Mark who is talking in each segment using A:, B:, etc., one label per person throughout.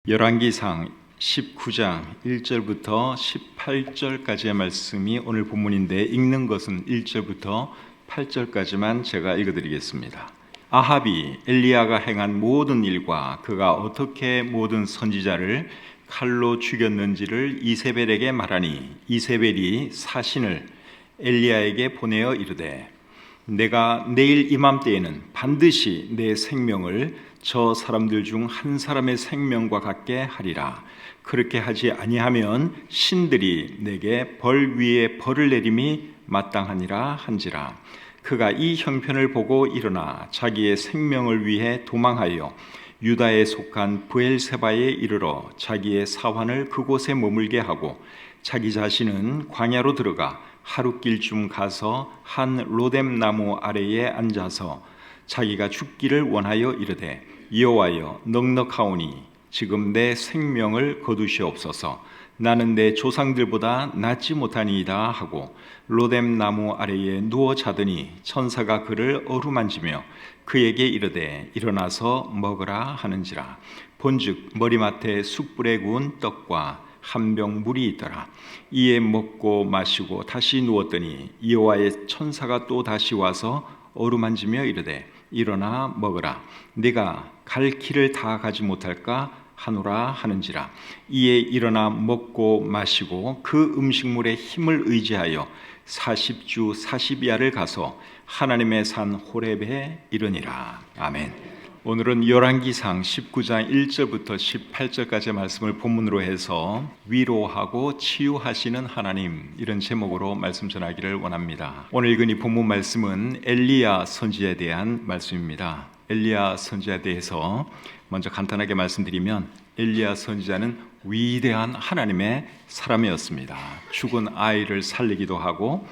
A: 열왕기상 19장 1절부터 18절까지의 말씀이 오늘 본문인데 읽는 것은 1절부터 8절까지만 제가 읽어드리겠습니다. 아합이 엘리야가 행한 모든 일과 그가 어떻게 모든 선지자를 칼로 죽였는지를 이세벨에게 말하니 이세벨이 사신을 엘리야에게 보내어 이르되 내가 내일 이맘때에는 반드시 내 생명을 저 사람들 중 한 사람의 생명과 같게 하리라. 그렇게 하지 아니하면 신들이 내게 벌 위에 벌을 내림이 마땅하니라 한지라. 그가 이 형편을 보고 일어나 자기의 생명을 위해 도망하여 유다에 속한 브엘세바에 이르러 자기의 사환을 그곳에 머물게 하고 자기 자신은 광야로 들어가 하룻길쯤 가서 한 로뎀 나무 아래에 앉아서 자기가 죽기를 원하여 이르되 여호와여 넉넉하오니 지금 내 생명을 거두시옵소서. 나는 내 조상들보다 낫지 못하니이다 하고 로뎀 나무 아래에 누워 자더니 천사가 그를 어루만지며 그에게 이르되 일어나서 먹으라 하는지라. 본즉 머리맡에 숯불에 구운 떡과 한 병 물이 있더라. 이에 먹고 마시고 다시 누웠더니 여호와의 천사가 또 다시 와서 어루만지며 이르되 일어나 먹으라. 네가 갈 길을 다 가지 못할까 하노라 하는지라. 이에 일어나 먹고 마시고 그 음식물의 힘을 의지하여 40주 40야를 가서 하나님의 산 호렙에 이르니라. 아멘. 오늘은 열왕기상 19장 1절부터 18절까지의 말씀을 본문으로 해서 위로하고 치유하시는 하나님, 이런 제목으로 말씀 전하기를 원합니다. 오늘 읽은 이 본문 말씀은 엘리야 선지자에 대한 말씀입니다. 엘리야 선지자에 대해서 먼저 간단하게 말씀드리면 엘리야 선지자는 위대한 하나님의 사람이었습니다. 죽은 아이를 살리기도 하고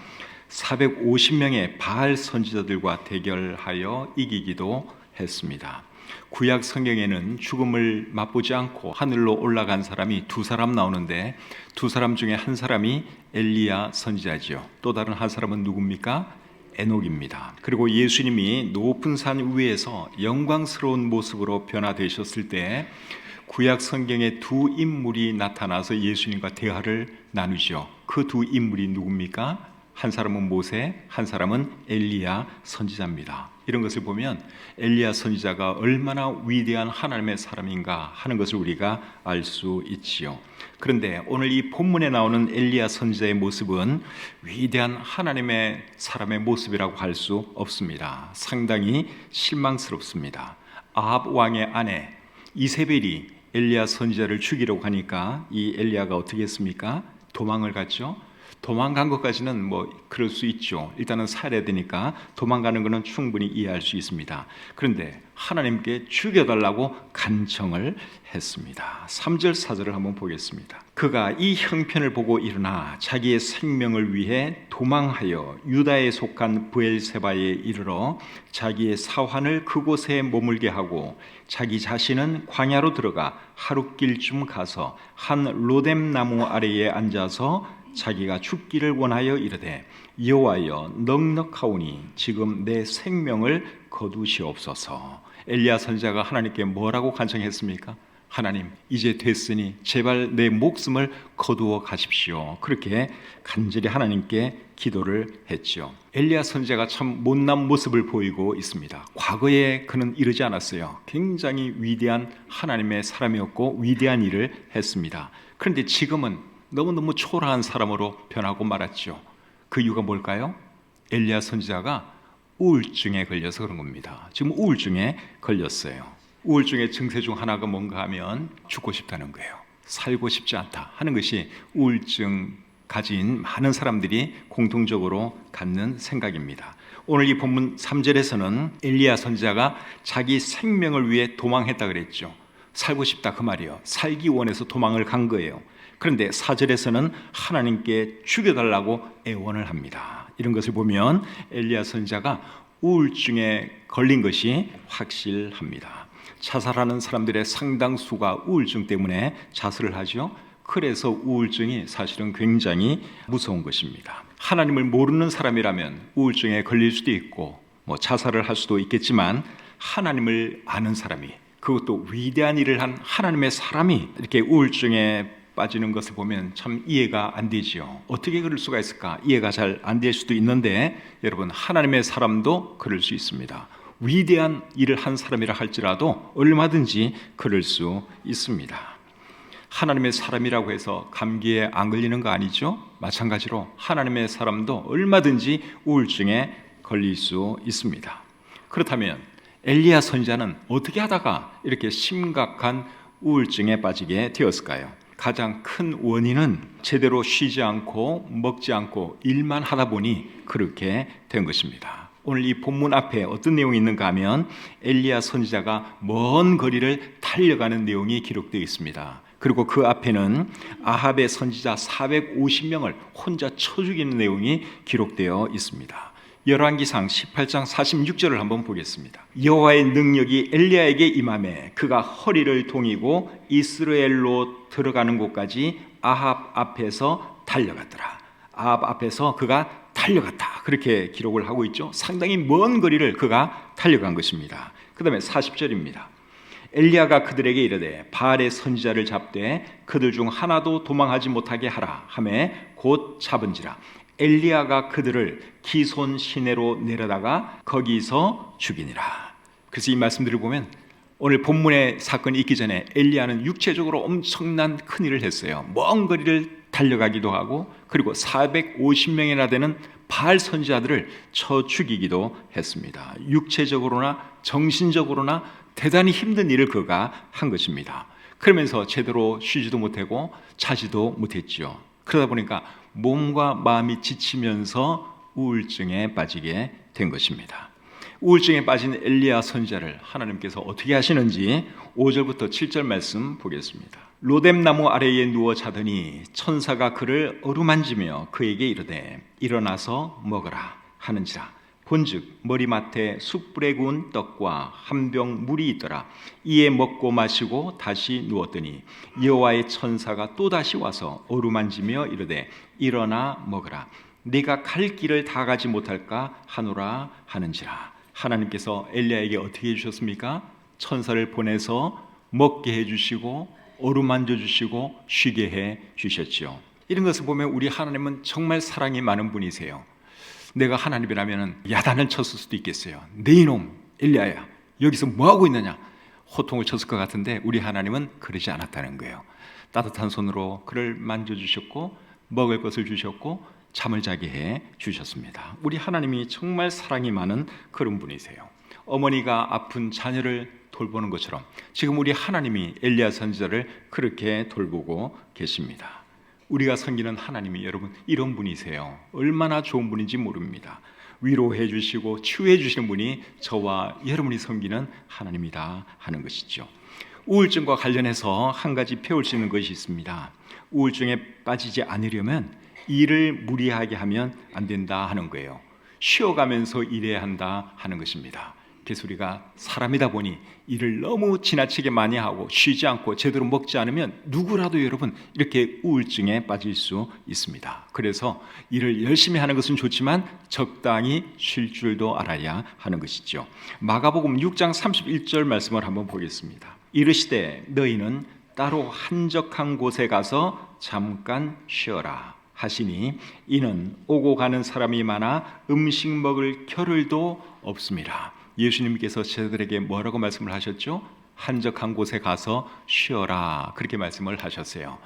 A: 450명의 바알 선지자들과 대결하여 이기기도 했습니다. 구약 성경에는 죽음을 맛보지 않고 하늘로 올라간 사람이 두 사람 나오는데 두 사람 중에 한 사람이 엘리야 선지자지요. 또 다른 한 사람은 누굽니까? 에녹입니다. 그리고 예수님이 높은 산 위에서 영광스러운 모습으로 변화되셨을 때 구약 성경에 두 인물이 나타나서 예수님과 대화를 나누죠. 그 두 인물이 누굽니까? 한 사람은 모세, 한 사람은 엘리야 선지자입니다. 이런 것을 보면 엘리야 선지자가 얼마나 위대한 하나님의 사람인가 하는 것을 우리가 알 수 있지요. 그런데 오늘 이 본문에 나오는 엘리야 선지자의 모습은 위대한 하나님의 사람의 모습이라고 할 수 없습니다. 상당히 실망스럽습니다. 아합 왕의 아내 이세벨이 엘리야 선지자를 죽이려고 하니까 이 엘리야가 어떻게 했습니까? 도망을 갔죠. 도망간 것까지는 뭐 그럴 수 있죠. 일단은 살아야 되니까 도망가는 것은 충분히 이해할 수 있습니다. 그런데 하나님께 죽여달라고 간청을 했습니다. 3절 4절을 한번 보겠습니다. 그가 이 형편을 보고 일어나 자기의 생명을 위해 도망하여 유다에 속한 브엘세바에 이르러 자기의 사환을 그곳에 머물게 하고 자기 자신은 광야로 들어가 하룻길쯤 가서 한 로뎀 나무 아래에 앉아서 자기가 죽기를 원하여 이르되 여호와여 넉넉하오니 지금 내 생명을 거두시옵소서. 엘리야 선지자가 하나님께 뭐라고 간청했습니까? 하나님, 이제 됐으니 제발 내 목숨을 거두어 가십시오. 그렇게 간절히 하나님께 기도를 했죠. 엘리야 선지자가 참 못난 모습을 보이고 있습니다. 과거에 그는 이러지 않았어요. 굉장히 위대한 하나님의 사람이었고 위대한 일을 했습니다. 그런데 지금은 너무너무 초라한 사람으로 변하고 말았죠. 그 이유가 뭘까요? 엘리야 선지자가 우울증에 걸려서 그런 겁니다. 지금 우울증에 걸렸어요. 우울증의 증세 중 하나가 뭔가 하면 죽고 싶다는 거예요. 살고 싶지 않다 하는 것이 우울증 가진 많은 사람들이 공통적으로 갖는 생각입니다. 오늘 이 본문 3절에서는 엘리야 선지자가 자기 생명을 위해 도망했다 그랬죠. 살고 싶다 그 말이에요. 살기 원해서 도망을 간 거예요. 그런데 4절에서는 하나님께 죽여달라고 애원을 합니다. 이런 것을 보면 엘리야 선지자가 우울증에 걸린 것이 확실합니다. 자살하는 사람들의 상당수가 우울증 때문에 자살을 하죠. 그래서 우울증이 사실은 굉장히 무서운 것입니다. 하나님을 모르는 사람이라면 우울증에 걸릴 수도 있고 자살을 할 수도 있겠지만 하나님을 아는 사람이 그것도 위대한 일을 한 하나님의 사람이 이렇게 우울증에 빠지는 것을 보면 참 이해가 안 되지요. 어떻게 그럴 수가 있을까? 이해가 잘 안 될 수도 있는데 여러분, 하나님의 사람도 그럴 수 있습니다. 위대한 일을 한 사람이라 할지라도 얼마든지 그럴 수 있습니다. 하나님의 사람이라고 해서 감기에 안 걸리는 거 아니죠? 마찬가지로 하나님의 사람도 얼마든지 우울증에 걸릴 수 있습니다. 그렇다면 엘리야 선지자는 어떻게 하다가 이렇게 심각한 우울증에 빠지게 되었을까요? 가장 큰 원인은 제대로 쉬지 않고 먹지 않고 일만 하다 보니 그렇게 된 것입니다. 오늘 이 본문 앞에 어떤 내용이 있는가 하면 엘리야 선지자가 먼 거리를 달려가는 내용이 기록되어 있습니다. 그리고 그 앞에는 아합의 선지자 450명을 혼자 쳐 죽이는 내용이 기록되어 있습니다. 열왕기상 18장 46절을 한번 보겠습니다. 여호와의 능력이 엘리야에게 임하매 그가 허리를 동이고 이스라엘로 들어가는 곳까지 아합 앞에서 달려갔더라. 아합 앞에서 그가 달려갔다. 그렇게 기록을 하고 있죠. 상당히 먼 거리를 그가 달려간 것입니다. 그 다음에 40절입니다. 엘리야가 그들에게 이르되 바알의 선지자를 잡되 그들 중 하나도 도망하지 못하게 하라 하매 곧 잡은지라. 엘리야가 그들을 기손 시내로 내려다가 거기서 죽이니라. 그래서 이 말씀들을 보면 오늘 본문의 사건이 있기 전에 엘리야는 육체적으로 엄청난 큰 일을 했어요. 먼 거리를 달려가기도 하고 그리고 450명이나 되는 바알 선지자들을 쳐 죽이기도 했습니다. 육체적으로나 정신적으로나 대단히 힘든 일을 그가 한 것입니다. 그러면서 제대로 쉬지도 못하고 자지도 못했지요. 그러다 보니까 몸과 마음이 지치면서 우울증에 빠지게 된 것입니다. 우울증에 빠진 엘리야 선지자를 하나님께서 어떻게 하시는지 5절부터 7절 말씀 보겠습니다. 로뎀나무 아래에 누워 자더니 천사가 그를 어루만지며 그에게 이르되 일어나서 먹으라 하는지라. 본즉 머리맡에 숯불에 구운 떡과 한 병 물이 있더라. 이에 먹고 마시고 다시 누웠더니 여호와의 천사가 또다시 와서 어루만지며 이르되 일어나 먹으라. 네가 갈 길을 다 가지 못할까 하노라 하는지라. 하나님께서 엘리야에게 어떻게 해주셨습니까? 천사를 보내서 먹게 해주시고 어루만져 주시고 쉬게 해주셨지요. 이런 것을 보면 우리 하나님은 정말 사랑이 많은 분이세요. 내가 하나님이라면 야단을 쳤을 수도 있겠어요. 네 이놈 엘리야야, 여기서 뭐하고 있느냐, 호통을 쳤을 것 같은데 우리 하나님은 그러지 않았다는 거예요. 따뜻한 손으로 그를 만져주셨고 먹을 것을 주셨고 잠을 자게 해 주셨습니다. 우리 하나님이 정말 사랑이 많은 그런 분이세요. 어머니가 아픈 자녀를 돌보는 것처럼 지금 우리 하나님이 엘리야 선지자를 그렇게 돌보고 계십니다. 우리가 섬기는 하나님이 여러분 이런 분이세요. 얼마나 좋은 분인지 모릅니다. 위로해 주시고 치유해 주시는 분이 저와 여러분이 섬기는 하나님이다 하는 것이죠. 우울증과 관련해서 한 가지 배울 수 있는 것이 있습니다. 우울증에 빠지지 않으려면 일을 무리하게 하면 안 된다 하는 거예요. 쉬어가면서 일해야 한다 하는 것입니다. 그래서 우리가 사람이다 보니 일을 너무 지나치게 많이 하고 쉬지 않고 제대로 먹지 않으면 누구라도 여러분 이렇게 우울증에 빠질 수 있습니다. 그래서 일을 열심히 하는 것은 좋지만 적당히 쉴 줄도 알아야 하는 것이죠. 마가복음 6장 31절 말씀을 한번 보겠습니다. 이르시되 너희는 따로 한적한 곳에 가서 잠깐 쉬어라 하시니 이는 오고 가는 사람이 많아 음식 먹을 겨를도 없음이라. 예수님께서 제자들에게 뭐라고 말씀을 하셨죠? 한적한 곳에 가서 쉬어라 그렇게 말씀을 하셨어요.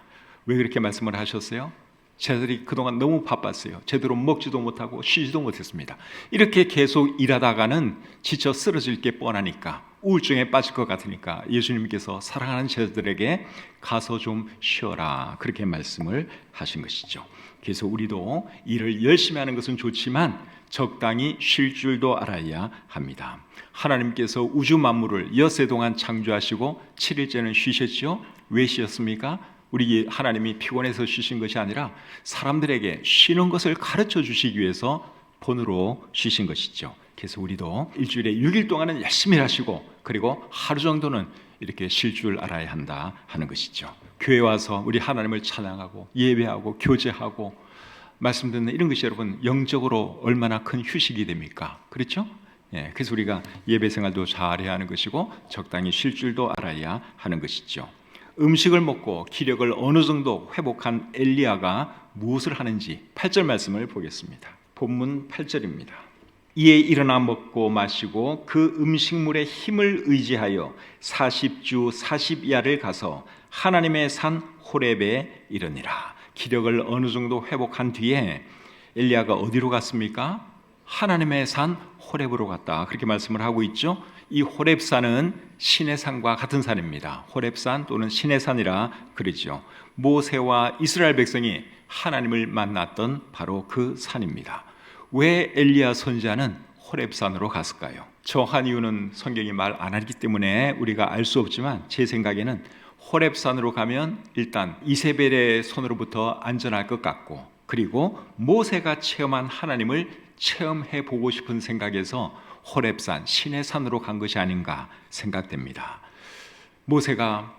A: 왜 그렇게 말씀을 하셨어요? 제자들이 그동안 너무 바빴어요. 제대로 먹지도 못하고 쉬지도 못했습니다. 이렇게 계속 일하다가는 지쳐 쓰러질 게 뻔하니까 우울증에 빠질 것 같으니까 예수님께서 사랑하는 제자들에게 가서 좀 쉬어라 그렇게 말씀을 하신 것이죠. 그래서 우리도 일을 열심히 하는 것은 좋지만 적당히 쉴 줄도 알아야 합니다. 하나님께서 우주 만물을 엿새 동안 창조하시고 7일째는 쉬셨죠? 왜 쉬셨습니까? 우리 하나님이 피곤해서 쉬신 것이 아니라 사람들에게 쉬는 것을 가르쳐 주시기 위해서 본으로 쉬신 것이죠. 그래서 우리도 일주일에 6일 동안은 열심히 하시고 그리고 하루 정도는 이렇게 쉴 줄 알아야 한다 하는 것이죠. 교회 와서 우리 하나님을 찬양하고 예배하고 교제하고 말씀 듣는 이런 것이 여러분 영적으로 얼마나 큰 휴식이 됩니까? 그렇죠? 그래서 우리가 예배 생활도 잘해야 하는 것이고 적당히 쉴 줄도 알아야 하는 것이죠. 음식을 먹고 기력을 어느 정도 회복한 엘리야가 무엇을 하는지 8절 말씀을 보겠습니다. 본문 8절입니다. 이에 일어나 먹고 마시고 그 음식물의 힘을 의지하여 40주 40야를 가서 하나님의 산 호렙에 이르니라. 기력을 어느 정도 회복한 뒤에 엘리야가 어디로 갔습니까? 하나님의 산 호렙으로 갔다. 그렇게 말씀을 하고 있죠. 이 호렙산은 시내산과 같은 산입니다. 호렙산 또는 시내산이라 그러죠. 모세와 이스라엘 백성이 하나님을 만났던 바로 그 산입니다. 왜 엘리야 선지자는 호렙산으로 갔을까요? 정확한 이유는 성경이 말 안 하기 때문에 우리가 알 수 없지만 제 생각에는 호렙산으로 가면 일단 이세벨의 손으로부터 안전할 것 같고, 그리고 모세가 체험한 하나님을 체험해 보고 싶은 생각에서 호렙산, 시내산으로 간 것이 아닌가 생각됩니다. 모세가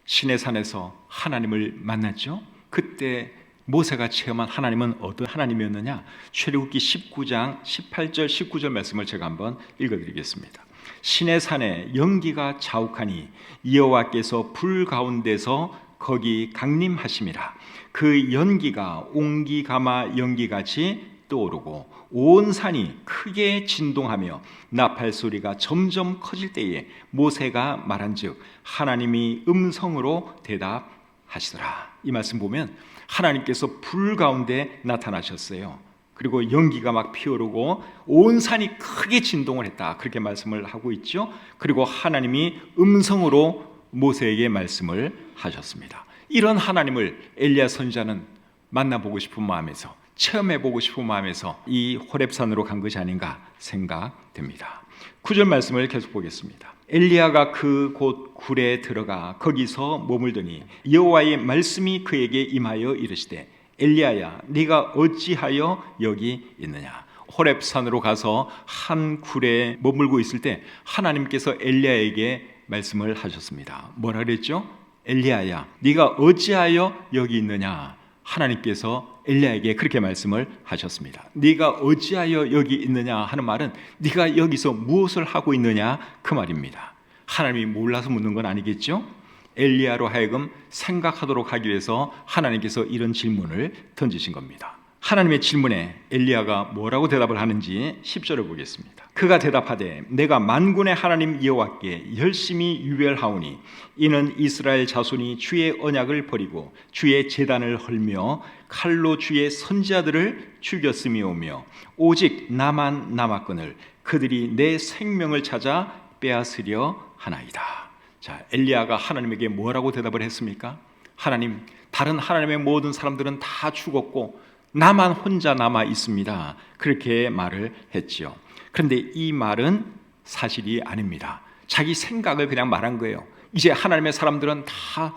A: 시내산에서 하나님을 만났죠. 그때 모세가 체험한 하나님은 어떤 하나님이었느냐? 출애굽기 19장 18절 19절 말씀을 제가 한번 읽어드리겠습니다. 시내산에 연기가 자욱하니 여호와께서 불 가운데서 거기 강림하심이라. 그 연기가 옹기가마 연기같이 떠오르고 온 산이 크게 진동하며 나팔 소리가 점점 커질 때에 모세가 말한즉 하나님이 음성으로 대답하시더라. 이 말씀 보면 하나님께서 불 가운데 나타나셨어요. 그리고 연기가 막 피어오르고 온 산이 크게 진동을 했다. 그렇게 말씀을 하고 있죠. 그리고 하나님이 음성으로 모세에게 말씀을 하셨습니다. 이런 하나님을 엘리야 선지자는 만나보고 싶은 마음에서, 체험해보고 싶은 마음에서 이 호렙산으로 간 것이 아닌가 생각됩니다. 9절 말씀을 계속 보겠습니다. 엘리야가 그 곳 굴에 들어가 거기서 머물더니 여호와의 말씀이 그에게 임하여 이르시되 엘리야야 네가 어찌하여 여기 있느냐. 호렙산으로 가서 한 굴에 머물고 있을 때 하나님께서 엘리야에게 말씀을 하셨습니다. 뭐라 그랬죠? 엘리야야 네가 어찌하여 여기 있느냐. 하나님께서 엘리야에게 그렇게 말씀을 하셨습니다. 네가 어찌하여 여기 있느냐 하는 말은 네가 여기서 무엇을 하고 있느냐 그 말입니다. 하나님이 몰라서 묻는 건 아니겠죠? 엘리야로 하여금 생각하도록 하기 위해서 하나님께서 이런 질문을 던지신 겁니다. 하나님의 질문에 엘리야가 뭐라고 대답을 하는지 10절을 보겠습니다. 그가 대답하되 내가 만군의 하나님 여호와께 열심히 유별하오니 이는 이스라엘 자손이 주의 언약을 버리고 주의 제단을 헐며 칼로 주의 선지자들을 죽였음이오며 오직 나만 남았거늘 그들이 내 생명을 찾아 빼앗으려 하나이다. 자, 엘리야가 하나님에게 뭐라고 대답을 했습니까? 하나님, 다른 하나님의 모든 사람들은 다 죽었고 나만 혼자 남아 있습니다. 그렇게 말을 했지요. 그런데 이 말은 사실이 아닙니다. 자기 생각을 그냥 말한 거예요. 이제 하나님의 사람들은 다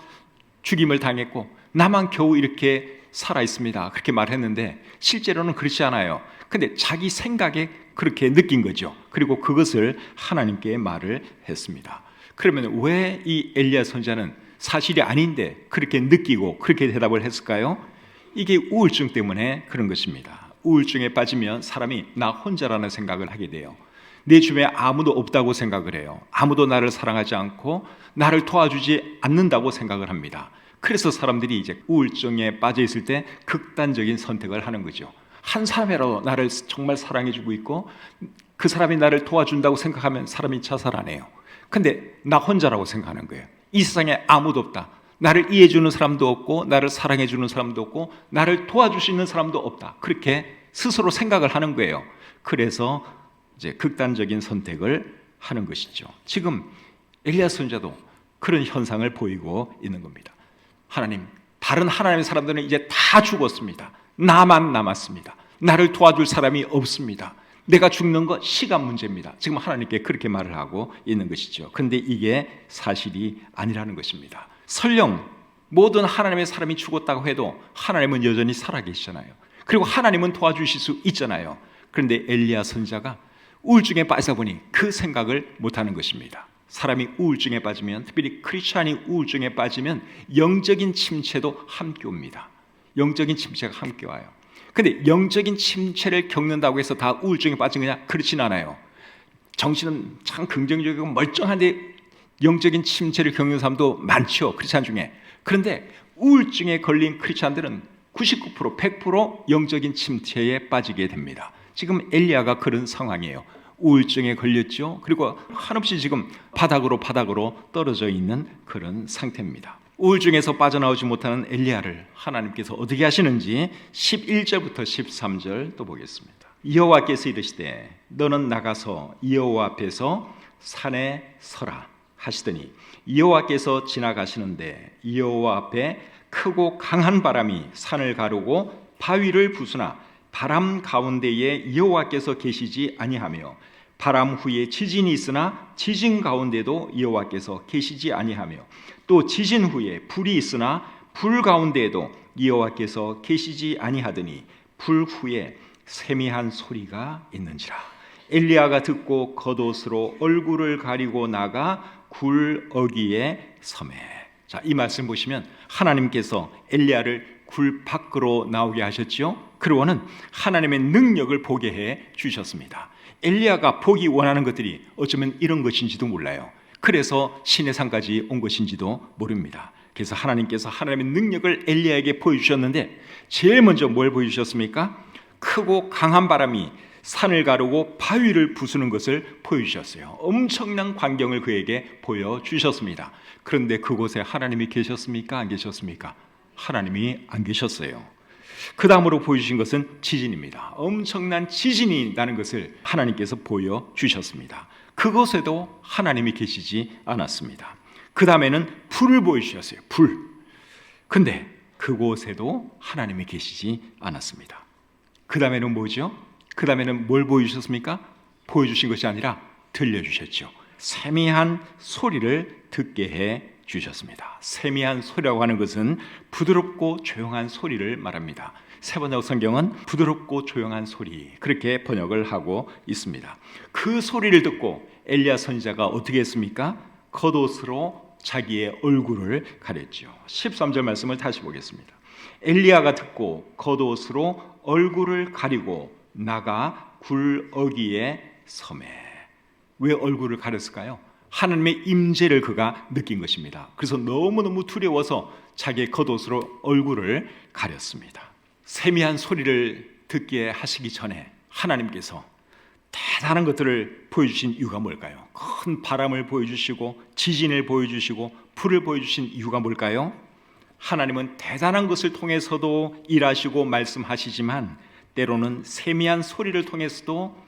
A: 죽임을 당했고 나만 겨우 이렇게 살아 있습니다. 그렇게 말했는데 실제로는 그렇지 않아요. 근데 자기 생각에 그렇게 느낀 거죠. 그리고 그것을 하나님께 말을 했습니다. 그러면 왜 이 엘리야 선지자는 사실이 아닌데 그렇게 느끼고 그렇게 대답을 했을까요? 이게 우울증 때문에 그런 것입니다. 우울증에 빠지면 사람이 나 혼자라는 생각을 하게 돼요. 내 주변에 아무도 없다고 생각을 해요. 아무도 나를 사랑하지 않고 나를 도와주지 않는다고 생각을 합니다. 그래서 사람들이 이제 우울증에 빠져 있을 때 극단적인 선택을 하는 거죠. 한 사람이라도 나를 정말 사랑해주고 있고 그 사람이 나를 도와준다고 생각하면 사람이 자살 안 해요. 근데 나 혼자라고 생각하는 거예요. 이 세상에 아무도 없다. 나를 이해해주는 사람도 없고 나를 사랑해주는 사람도 없고 나를 도와줄 수 있는 사람도 없다. 그렇게 스스로 생각을 하는 거예요. 그래서 이제 극단적인 선택을 하는 것이죠. 지금 엘리야 선지자도 그런 현상을 보이고 있는 겁니다. 하나님, 다른 하나님의 사람들은 이제 다 죽었습니다. 나만 남았습니다. 나를 도와줄 사람이 없습니다. 내가 죽는 건 시간 문제입니다. 지금 하나님께 그렇게 말을 하고 있는 것이죠. 그런데 이게 사실이 아니라는 것입니다. 설령 모든 하나님의 사람이 죽었다고 해도 하나님은 여전히 살아계시잖아요. 그리고 하나님은 도와주실 수 있잖아요. 그런데 엘리야 선지자가 우울증에 빠지다 보니 그 생각을 못하는 것입니다. 사람이 우울증에 빠지면, 특별히 크리스찬이 우울증에 빠지면 영적인 침체도 함께 옵니다. 영적인 침체가 함께 와요. 근데 영적인 침체를 겪는다고 해서 다 우울증에 빠진 거냐? 그렇진 않아요. 정신은 참 긍정적이고 멀쩡한데 영적인 침체를 겪는 사람도 많죠, 크리스찬 중에. 그런데 우울증에 걸린 크리스찬들은 99%, 100% 영적인 침체에 빠지게 됩니다. 지금 엘리야가 그런 상황이에요. 우울증에 걸렸죠. 그리고 한없이 지금 바닥으로 떨어져 있는 그런 상태입니다. 우울증에서 빠져나오지 못하는 엘리야를 하나님께서 어떻게 하시는지 11절부터 13절 또 보겠습니다. 여호와께서 이르시되 너는 나가서 여호와 앞에서 산에 서라 하시더니 여호와께서 지나가시는데 여호와 앞에 크고 강한 바람이 산을 가르고 바위를 부수나 바람 가운데에 여호와께서 계시지 아니하며 바람 후에 지진이 있으나 지진 가운데도 여호와께서 계시지 아니하며 또 지진 후에 불이 있으나 불 가운데에도 여호와께서 계시지 아니하더니 불 후에 세미한 소리가 있는지라. 엘리야가 듣고 겉옷으로 얼굴을 가리고 나가 굴 어귀에 서매. 자, 이 말씀 보시면 하나님께서 엘리야를 굴 밖으로 나오게 하셨죠. 그리고는 하나님의 능력을 보게 해 주셨습니다. 엘리야가 보기 원하는 것들이 어쩌면 이런 것인지도 몰라요. 그래서 시내 산까지 온 것인지도 모릅니다. 그래서 하나님께서 하나님의 능력을 엘리야에게 보여주셨는데 제일 먼저 뭘 보여주셨습니까? 크고 강한 바람이 산을 가르고 바위를 부수는 것을 보여주셨어요. 엄청난 광경을 그에게 보여주셨습니다. 그런데 그곳에 하나님이 계셨습니까? 안 계셨습니까? 하나님이 안 계셨어요. 그 다음으로 보여주신 것은 지진입니다. 엄청난 지진이 나는 것을 하나님께서 보여주셨습니다. 그곳에도 하나님이 계시지 않았습니다. 그 다음에는 불을 보여주셨어요. 불. 근데 그곳에도 하나님이 계시지 않았습니다. 그 다음에는 뭐죠? 그 다음에는 뭘 보여주셨습니까? 보여주신 것이 아니라 들려주셨죠. 세미한 소리를 듣게 해 주셨습니다. 세미한 소리라고 하는 것은 부드럽고 조용한 소리를 말합니다. 세번역 성경은 부드럽고 조용한 소리 그렇게 번역을 하고 있습니다. 그 소리를 듣고 엘리야 선지자가 어떻게 했습니까? 겉옷으로 자기의 얼굴을 가렸죠. 13절 말씀을 다시 보겠습니다. 엘리야가 듣고 겉옷으로 얼굴을 가리고 나가 굴 어귀에 서매. 왜 얼굴을 가렸을까요? 하나님의 임재를 그가 느낀 것입니다. 그래서 너무너무 두려워서 자기의 겉옷으로 얼굴을 가렸습니다. 세미한 소리를 듣게 하시기 전에 하나님께서 대단한 것들을 보여주신 이유가 뭘까요? 큰 바람을 보여주시고 지진을 보여주시고 불을 보여주신 이유가 뭘까요? 하나님은 대단한 것을 통해서도 일하시고 말씀하시지만 때로는 세미한 소리를 통해서도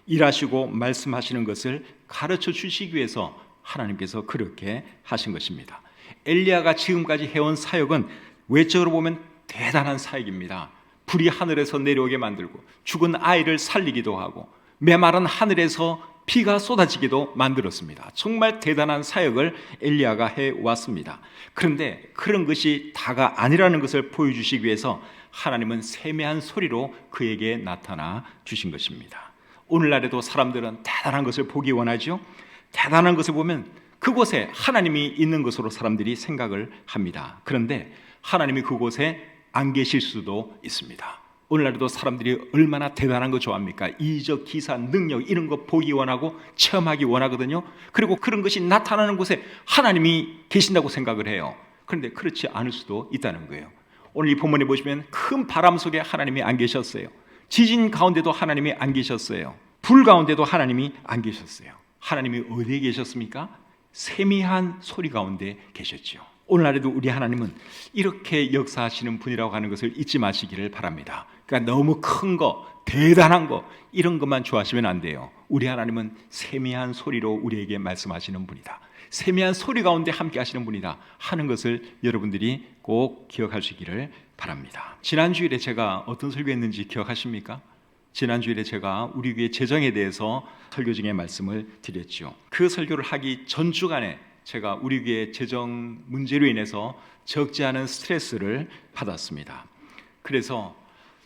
A: 일하시고 말씀하시는 것을 가르쳐 주시기 위해서 하나님께서 그렇게 하신 것입니다. 엘리야가 지금까지 해온 사역은 외적으로 보면 대단한 사역입니다. 불이 하늘에서 내려오게 만들고 죽은 아이를 살리기도 하고 메마른 하늘에서 비가 쏟아지기도 만들었습니다. 정말 대단한 사역을 엘리야가 해왔습니다. 그런데 그런 것이 다가 아니라는 것을 보여주시기 위해서 하나님은 세미한 소리로 그에게 나타나 주신 것입니다. 오늘날에도 사람들은 대단한 것을 보기 원하죠. 대단한 것을 보면 그곳에 하나님이 있는 것으로 사람들이 생각을 합니다. 그런데 하나님이 그곳에 안 계실 수도 있습니다. 오늘날에도 사람들이 얼마나 대단한 거 좋아합니까? 이적, 기사, 능력 이런 거 보기 원하고 체험하기 원하거든요. 그리고 그런 것이 나타나는 곳에 하나님이 계신다고 생각을 해요. 그런데 그렇지 않을 수도 있다는 거예요. 오늘 이 본문에 보시면 큰 바람 속에 하나님이 안 계셨어요. 지진 가운데도 하나님이 안 계셨어요. 불 가운데도 하나님이 안 계셨어요. 하나님이 어디에 계셨습니까? 세미한 소리 가운데 계셨죠. 오늘날에도 우리 하나님은 이렇게 역사하시는 분이라고 하는 것을 잊지 마시기를 바랍니다. 그러니까 너무 큰 거, 대단한 거 이런 것만 좋아하시면 안 돼요. 우리 하나님은 세미한 소리로 우리에게 말씀하시는 분이다. 세미한 소리 가운데 함께 하시는 분이다 하는 것을 여러분들이 꼭 기억하시기를 바랍니다. 지난주일에 제가 어떤 설교했는지 기억하십니까? 지난주일에 제가 우리 교회 재정에 대해서 설교 중에 말씀을 드렸죠. 그 설교를 하기 전 주간에 제가 우리 교회 재정 문제로 인해서 적지 않은 스트레스를 받았습니다. 그래서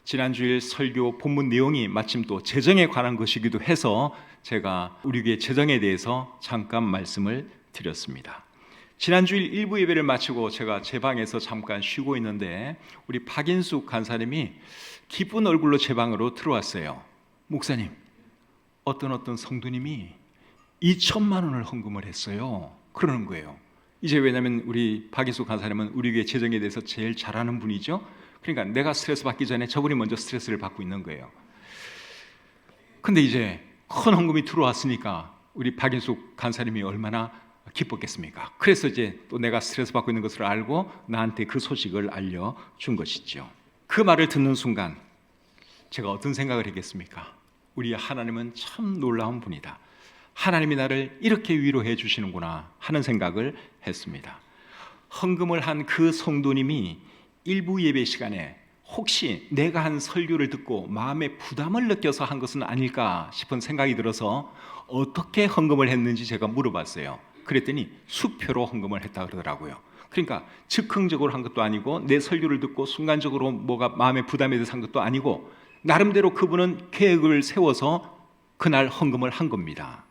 A: 지난주일 설교 본문 내용이 마침 또 재정에 관한 것이기도 해서 제가 우리 교회 재정에 대해서 잠깐 말씀을 드렸습니다. 지난주일 일부 예배를 마치고 제가 제 방에서 잠깐 쉬고 있는데 우리 박인숙 간사님이 기쁜 얼굴로 제 방으로 들어왔어요. 목사님, 어떤 성도님이 2천만 원을 헌금을 했어요. 그러는 거예요. 이제 왜냐하면 우리 박인숙 간사님은 우리 교회 재정에 대해서 제일 잘하는 분이죠. 그러니까 내가 스트레스 받기 전에 저분이 먼저 스트레스를 받고 있는 거예요. 근데 이제 큰 헌금이 들어왔으니까 우리 박인숙 간사님이 얼마나 기뻤겠습니까? 그래서 이제 또 내가 스트레스 받고 있는 것을 알고 나한테 그 소식을 알려준 것이죠. 그 말을 듣는 순간 제가 어떤 생각을 했겠습니까? 우리 하나님은 참 놀라운 분이다. 하나님이 나를 이렇게 위로해 주시는구나 하는 생각을 했습니다. 헌금을 한 그 성도님이 일부 예배 시간에 혹시 내가 한 설교를 듣고 마음에 부담을 느껴서 한 것은 아닐까 싶은 생각이 들어서 어떻게 헌금을 했는지 제가 물어봤어요. 그랬더니 수표로 헌금을 했다 그러더라고요. 그러니까 즉흥적으로 한 것도 아니고 내 설교를 듣고 순간적으로 뭐가 마음에 부담이 돼서 한 것도 아니고 나름대로 그분은 계획을 세워서 그날 헌금을 한 겁니다.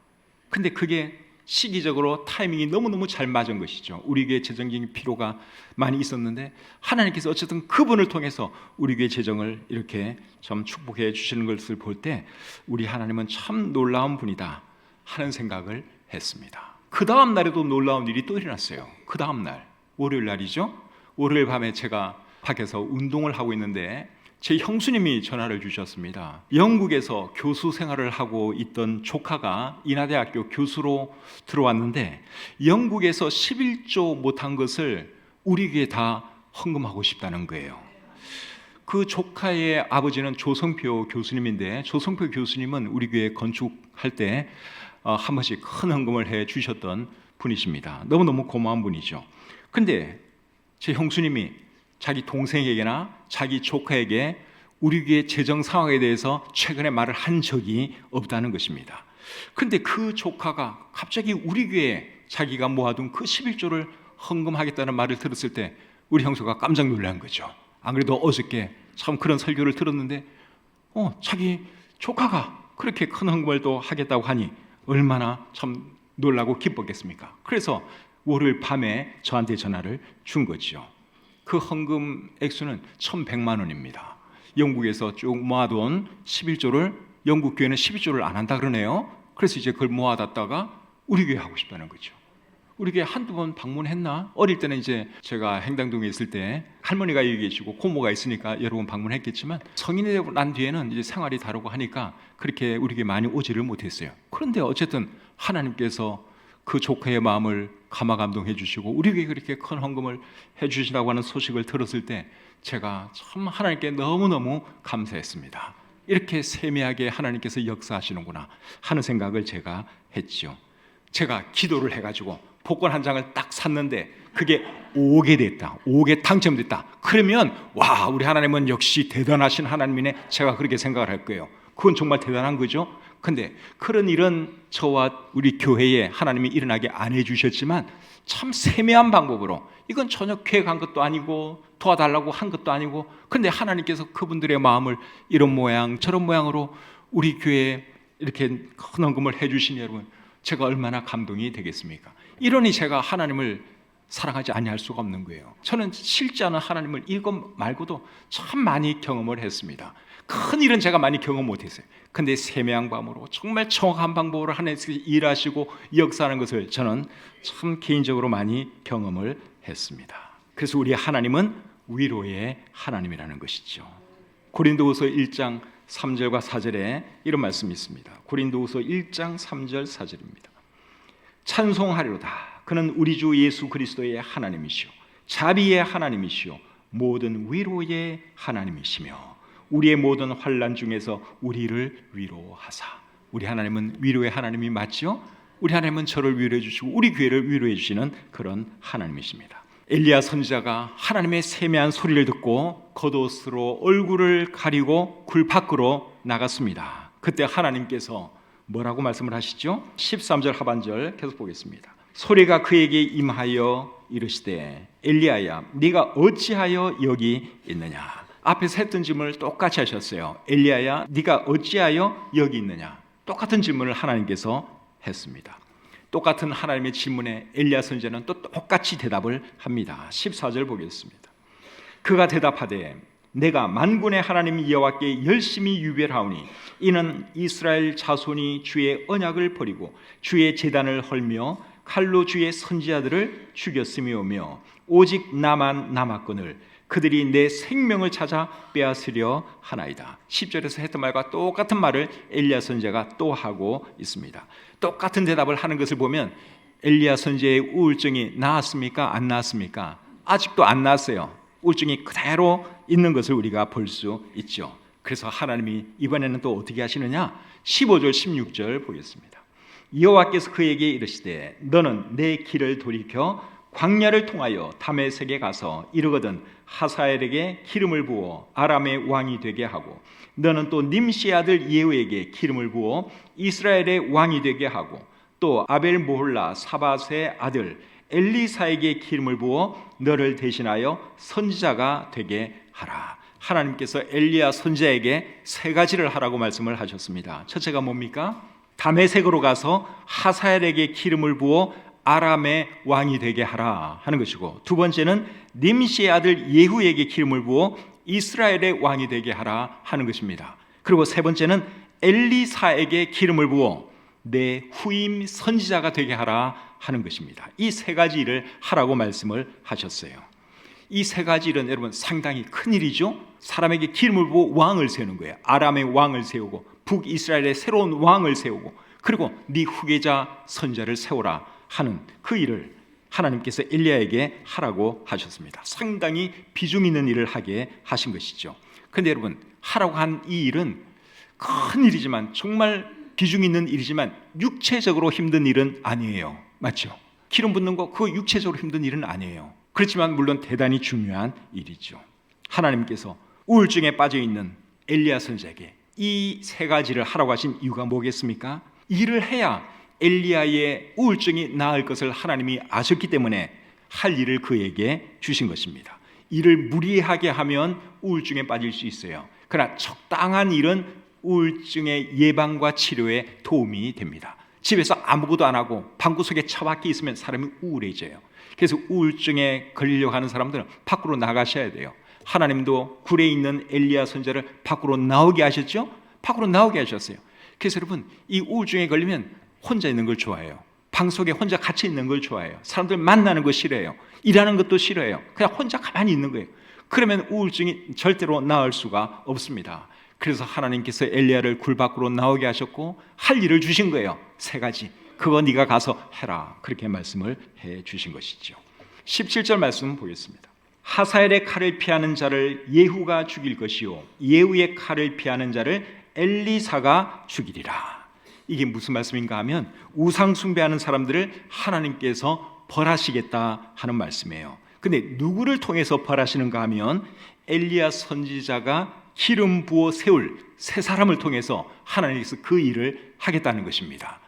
A: 근데 그게 시기적으로 타이밍이 너무너무 잘 맞은 것이죠. 우리 교회 재정적인 필요가 많이 있었는데 하나님께서 어쨌든 그분을 통해서 우리 교회 재정을 이렇게 참 축복해 주시는 것을 볼 때 우리 하나님은 참 놀라운 분이다 하는 생각을 했습니다. 그 다음 날에도 놀라운 일이 또 일어났어요. 그 다음 날 월요일 날이죠. 월요일 밤에 제가 밖에서 운동을 하고 있는데 제 형수님이 전화를 주셨습니다. 영국에서 교수 생활을 하고 있던 조카가 인하대학교 교수로 들어왔는데 영국에서 11조 못한 것을 우리 교회에 다 헌금하고 싶다는 거예요. 그 조카의 아버지는 조성표 교수님인데 조성표 교수님은 우리 교회 건축할 때 한 번씩 큰 헌금을 해 주셨던 분이십니다. 너무너무 고마운 분이죠. 근데 제 형수님이 자기 동생에게나 자기 조카에게 우리 교회 재정 상황에 대해서 최근에 말을 한 적이 없다는 것입니다. 그런데 그 조카가 갑자기 우리 교회에 자기가 모아둔 그 11조를 헌금하겠다는 말을 들었을 때 우리 형수가 깜짝 놀란 거죠. 안 그래도 어저께 참 그런 설교를 들었는데 자기 조카가 그렇게 큰 헌금을 또 하겠다고 하니 얼마나 참 놀라고 기뻤겠습니까? 그래서 월요일 밤에 저한테 전화를 준 거죠. 그 헌금 액수는 1,100만 원입니다. 영국에서 쭉 모아둔 11조를 영국 교회는 12조를 안 한다 그러네요. 그래서 이제 그걸 모아뒀다가 우리 교회 하고 싶다는 거죠. 우리 교회 한두 번 방문했나? 어릴 때는 이제 제가 행당동에 있을 때 할머니가 여기 계시고 고모가 있으니까 여러 번 방문했겠지만 성인이 되고 난 뒤에는 이제 생활이 다르고 하니까 그렇게 우리 교회 많이 오지를 못했어요. 그런데 어쨌든 하나님께서 그 조카의 마음을 감화 감동해 주시고 우리 교회에 그렇게 큰 헌금을 해 주시라고 하는 소식을 들었을 때 제가 참 하나님께 너무너무 감사했습니다. 이렇게 세미하게 하나님께서 역사하시는구나 하는 생각을 제가 했죠. 제가 기도를 해가지고 복권 한 장을 딱 샀는데 그게 5개 됐다. 5개 당첨됐다. 그러면 와, 우리 하나님은 역시 대단하신 하나님이네. 제가 그렇게 생각을 할 거예요. 그건 정말 대단한 거죠. 근데 그런 일은 저와 우리 교회에 하나님이 일어나게 안 해주셨지만 참 세밀한 방법으로 이건 전혀 계획한 것도 아니고 도와달라고 한 것도 아니고 근데 하나님께서 그분들의 마음을 이런 모양 저런 모양으로 우리 교회에 이렇게 큰 헌금을 해주시니 여러분 제가 얼마나 감동이 되겠습니까? 이러니 제가 하나님을 사랑하지 아니할 수가 없는 거예요. 저는 실제하는 하나님을 이것 말고도 참 많이 경험을 했습니다. 큰 일은 제가 많이 경험 못했어요. 근데 세미한 방법으로 정말 정확한 방법으로 하나님께서 일하시고 역사하는 것을 저는 참 개인적으로 많이 경험을 했습니다. 그래서 우리 하나님은 위로의 하나님이라는 것이죠. 고린도후서 1장 3절과 4절에 이런 말씀이 있습니다. 고린도후서 1장 3절 4절입니다. 찬송하리로다. 그는 우리 주 예수 그리스도의 하나님이시오 자비의 하나님이시오 모든 위로의 하나님이시며 우리의 모든 환난 중에서 우리를 위로하사. 우리 하나님은 위로의 하나님이 맞죠? 우리 하나님은 저를 위로해 주시고 우리 교회를 위로해 주시는 그런 하나님이십니다. 엘리야 선지자가 하나님의 세미한 소리를 듣고 겉옷으로 얼굴을 가리고 굴 밖으로 나갔습니다. 그때 하나님께서 뭐라고 말씀을 하시죠? 13절 하반절 계속 보겠습니다. 소리가 그에게 임하여 이르시되 엘리야야 네가 어찌하여 여기 있느냐. 앞에서 했던 질문을 똑같이 하셨어요. 엘리야야 네가 어찌하여 여기 있느냐. 똑같은 질문을 하나님께서 했습니다. 똑같은 하나님의 질문에 엘리야 선지자는 또 똑같이 대답을 합니다. 14절 보겠습니다. 그가 대답하되 내가 만군의 하나님 여호와께 열심히 유별하오니 이는 이스라엘 자손이 주의 언약을 버리고 주의 제단을 헐며 칼로 주의 선지자들을 죽였음이오며 오직 나만 남았거늘 그들이 내 생명을 찾아 빼앗으려 하나이다. 10절에서 했던 말과 똑같은 말을 엘리야 선지자가 또 하고 있습니다. 똑같은 대답을 하는 것을 보면 엘리야 선지자의 우울증이 나았습니까? 안 나았습니까? 아직도 안 나았어요. 우울증이 그대로 있는 것을 우리가 볼 수 있죠. 그래서 하나님이 이번에는 또 어떻게 하시느냐? 15절 16절 보겠습니다. 여호와께서 그에게 이르시되 너는 내 길을 돌이켜 광야를 통하여 다메섹에 가서 이르거든 하사엘에게 기름을 부어 아람의 왕이 되게 하고 너는 또 님시의 아들 예후에게 기름을 부어 이스라엘의 왕이 되게 하고 또 아벨모홀라 사밧의 아들 엘리사에게 기름을 부어 너를 대신하여 선지자가 되게 하라. 하나님께서 엘리야 선지자에게 세 가지를 하라고 말씀을 하셨습니다. 첫째가 뭡니까? 다메섹으로 가서 하사엘에게 기름을 부어 아람의 왕이 되게 하라 하는 것이고, 두 번째는 님시의 아들 예후에게 기름을 부어 이스라엘의 왕이 되게 하라 하는 것입니다. 그리고 세 번째는 엘리사에게 기름을 부어 내 후임 선지자가 되게 하라 하는 것입니다. 이 세 가지 일을 하라고 말씀을 하셨어요. 이 세 가지 일은 여러분 상당히 큰 일이죠. 사람에게 기름을 부어 왕을 세우는 거예요. 아람의 왕을 세우고 북이스라엘의 새로운 왕을 세우고 그리고 네 후계자 선지자를 세우라 하는 그 일을 하나님께서 엘리야에게 하라고 하셨습니다. 상당히 비중 있는 일을 하게 하신 것이죠. 그런데 여러분 하라고 한 이 일은 큰 일이지만 정말 비중 있는 일이지만 육체적으로 힘든 일은 아니에요. 맞죠? 기름 붓는 거 그거 육체적으로 힘든 일은 아니에요. 그렇지만 물론 대단히 중요한 일이죠. 하나님께서 우울증에 빠져있는 엘리야 선지자에게 이 세 가지를 하라고 하신 이유가 뭐겠습니까? 일을 해야 엘리야의 우울증이 나을 것을 하나님이 아셨기 때문에 할 일을 그에게 주신 것입니다. 일을 무리하게 하면 우울증에 빠질 수 있어요. 그러나 적당한 일은 우울증의 예방과 치료에 도움이 됩니다. 집에서 아무것도 안 하고 방구석에 처박혀 있으면 사람이 우울해져요. 그래서 우울증에 걸리려고 하는 사람들은 밖으로 나가셔야 돼요. 하나님도 굴에 있는 엘리야 선지자를 밖으로 나오게 하셨죠? 밖으로 나오게 하셨어요. 그래서 여러분 이 우울증에 걸리면 혼자 있는 걸 좋아해요. 방 속에 혼자 갇혀 있는 걸 좋아해요. 사람들 만나는 거 싫어해요. 일하는 것도 싫어해요. 그냥 혼자 가만히 있는 거예요. 그러면 우울증이 절대로 나을 수가 없습니다. 그래서 하나님께서 엘리야를 굴 밖으로 나오게 하셨고 할 일을 주신 거예요. 세 가지. 그거 네가 가서 해라. 그렇게 말씀을 해 주신 것이죠. 17절 말씀 보겠습니다. 하사엘의 칼을 피하는 자를 예후가 죽일 것이요 예후의 칼을 피하는 자를 엘리사가 죽이리라. 이게 무슨 말씀인가 하면 우상 숭배하는 사람들을 하나님께서 벌하시겠다 하는 말씀이에요. 근데 누구를 통해서 벌하시는가 하면 엘리야 선지자가 기름 부어 세울 세 사람을 통해서 하나님께서 그 일을 하겠다는 것입니다.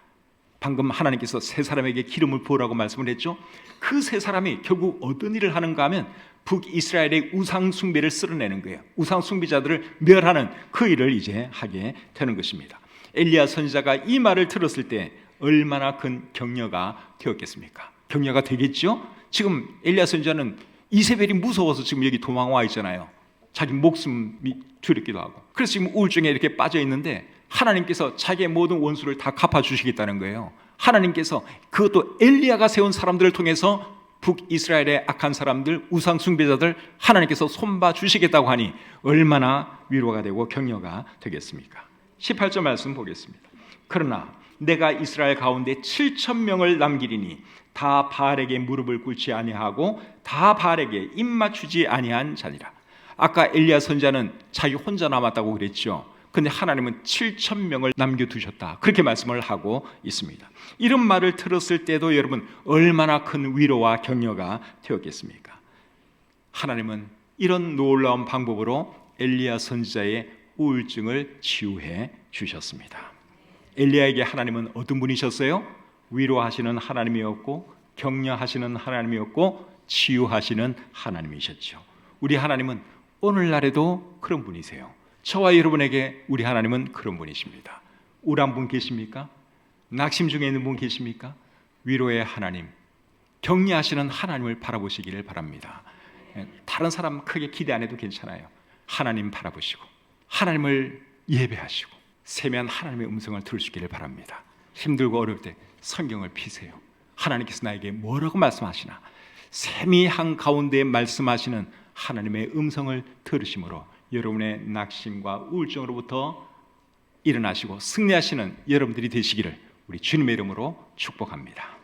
A: 방금 하나님께서 세 사람에게 기름을 부으라고 말씀을 했죠. 그 세 사람이 결국 어떤 일을 하는가 하면 북이스라엘의 우상 숭배를 쓸어내는 거예요. 우상 숭배자들을 멸하는 그 일을 이제 하게 되는 것입니다. 엘리야 선지자가 이 말을 들었을 때 얼마나 큰 격려가 되었겠습니까? 격려가 되겠죠. 지금 엘리야 선지자는 이세벨이 무서워서 지금 여기 도망와 있잖아요. 자기 목숨이 두렵기도 하고. 그래서 지금 우울증에 이렇게 빠져 있는데 하나님께서 자기의 모든 원수를 다 갚아주시겠다는 거예요. 하나님께서 그것도 엘리야가 세운 사람들을 통해서 북이스라엘의 악한 사람들, 우상 숭배자들 하나님께서 손봐 주시겠다고 하니 얼마나 위로가 되고 격려가 되겠습니까? 18절 말씀 보겠습니다. 그러나 내가 이스라엘 가운데 7,000명을 남기리니 다 바알에게 무릎을 꿇지 아니하고 다 바알에게 입맞추지 아니한 자니라. 아까 엘리야 선지자는 자기 혼자 남았다고 그랬죠. 근데 하나님은 7,000명을 남겨두셨다. 그렇게 말씀을 하고 있습니다. 이런 말을 들었을 때도 여러분 얼마나 큰 위로와 격려가 되었겠습니까? 하나님은 이런 놀라운 방법으로 엘리야 선지자의 우울증을 치유해 주셨습니다. 엘리야에게 하나님은 어떤 분이셨어요? 위로하시는 하나님이었고 격려하시는 하나님이었고 치유하시는 하나님이셨죠. 우리 하나님은 오늘날에도 그런 분이세요. 저와 여러분에게 우리 하나님은 그런 분이십니다. 우울한 분 계십니까? 낙심 중에 있는 분 계십니까? 위로의 하나님, 격려하시는 하나님을 바라보시기를 바랍니다. 다른 사람 크게 기대 안 해도 괜찮아요. 하나님 바라보시고 하나님을 예배하시고 세미한 하나님의 음성을 들을 수 있기를 바랍니다. 힘들고 어려울 때 성경을 피세요. 하나님께서 나에게 뭐라고 말씀하시나, 세미한 가운데 말씀하시는 하나님의 음성을 들으심으로 여러분의 낙심과 우울증으로부터 일어나시고 승리하시는 여러분들이 되시기를 우리 주님의 이름으로 축복합니다.